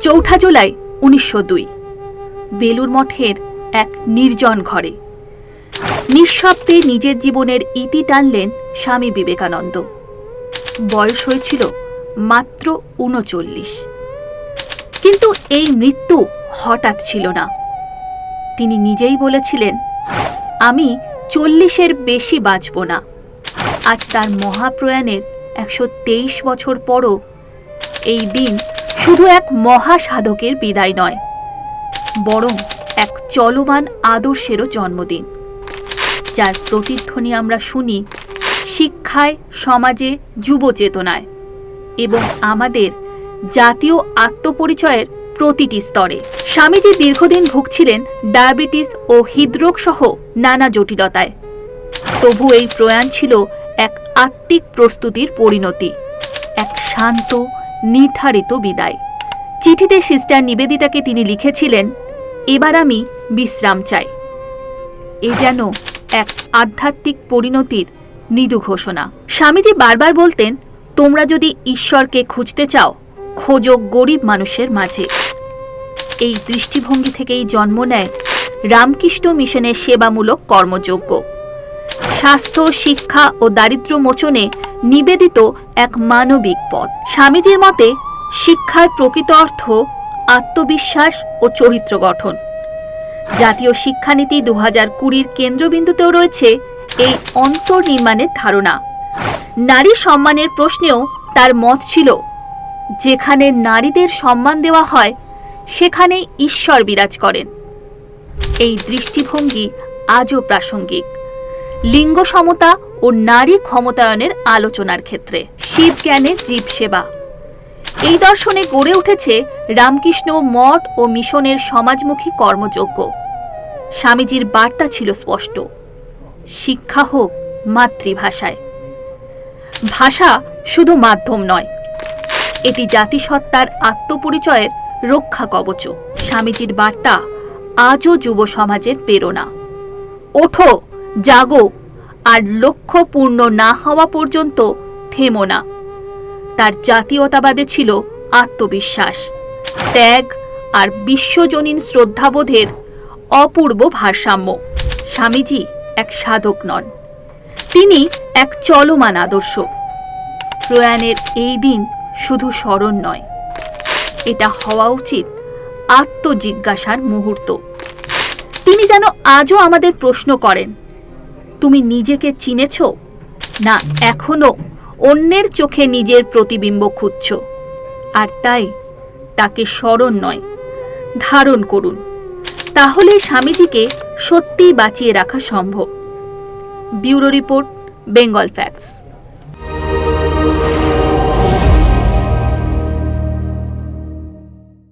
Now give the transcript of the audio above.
4 জুলাই 1902 বেলুর মঠের এক নির্জন ঘরে নিঃশব্দে নিজের জীবনের ইতি টানলেন স্বামী বিবেকানন্দ। বয়স হয়েছিল মাত্র 39। কিন্তু এই মৃত্যু হঠাৎ ছিল না। তিনি নিজেই বলেছিলেন, আমি 40-এর বেশি বাঁচব না। আজ তার মহাপ্রয়াণের 123 বছর পরও এই দিন শুধু এক মহাসাধকের বিদায় নয়, বরং এক চলমান আদর্শেরও জন্মদিন, যার প্রতিধ্বনি আমরা শুনি শিক্ষায়, সমাজে, যুব চেতনায় এবং আমাদের জাতীয় আত্মপরিচয়ের প্রতিটি স্তরে। স্বামীজি দীর্ঘদিন ভুগছিলেন ডায়াবেটিস ও হৃদরোগ সহ নানা জটিলতায়। তবু এই প্রয়াণ ছিল এক আত্মিক প্রস্তুতির পরিণতি, এক শান্ত নির্ধারিত বিদায়। চিঠিতে সিস্টার নিবেদিতাকে তিনি লিখেছিলেন, এবার আমি বিশ্রাম চাই। এ যেন এক আধ্যাত্মিক পরিণতির মৃদু ঘোষণা। স্বামীজি বারবার বলতেন, তোমরা যদি ঈশ্বরকে খুঁজতে চাও, খোঁজো গরিব মানুষের মাঝে। এই দৃষ্টিভঙ্গি থেকেই জন্ম নেয় রামকৃষ্ণ মিশনের সেবামূলক কর্মযজ্ঞ। স্বাস্থ্য, শিক্ষা ও দারিদ্র্য মোচনে নিবেদিত এক মানবিক পথ। স্বামীজির মতে শিক্ষার প্রকৃত অর্থ আত্মবিশ্বাস ও চরিত্র গঠন। জাতীয় শিক্ষানীতি 2020-র কেন্দ্রবিন্দুতেও রয়েছে এই অন্তর্নির্মাণের ধারণা। নারী সম্মানের প্রশ্নেও তার মত ছিল, যেখানে নারীদের সম্মান দেওয়া হয় সেখানেই ঈশ্বর বিরাজ করেন। এই দৃষ্টিভঙ্গি আজও প্রাসঙ্গিক লিঙ্গ সমতা ও নারী ক্ষমতায়নের আলোচনার ক্ষেত্রে। শিব জ্ঞানে জীব সেবা, এই দর্শনে গড়ে উঠেছে রামকৃষ্ণ মঠ ও মিশনের সমাজমুখী কর্মযজ্ঞ। স্বামীজির বার্তা ছিল স্পষ্ট, শিক্ষা হোক মাতৃভাষায়। ভাষা শুধু মাধ্যম নয়, এটি জাতিসত্তার আত্মপরিচয়ের রক্ষা কবচ। স্বামীজির বার্তা আজও যুব সমাজের প্রেরণা। ওঠো, জাগো, আর লক্ষ্য পূর্ণ না হওয়া পর্যন্ত থেমো না। তার জাতীয়তাবাদে ছিল আত্মবিশ্বাস, ত্যাগ আর বিশ্বজনীন শ্রদ্ধাবোধের অপূর্ব ভারসাম্য। স্বামীজি এক সাধক নন, তিনি এক চলমান আদর্শ। প্রয়াণের এই দিন শুধু স্মরণ নয়, এটা হওয়া উচিত আত্মজিজ্ঞাসার মুহূর্ত। তিনি যেন আজও আমাদের প্রশ্ন করেন, তুমি নিজেকে চিনেছ, না এখনো অন্যের চোখে নিজের প্রতিবিম্ব খুঁজছ? আর তাই তাকে স্মরণ নয়, ধারণ করুন। তাহলে স্বামীজিকে সত্যিই বাঁচিয়ে রাখা সম্ভব। Bureau report, Bengal facts.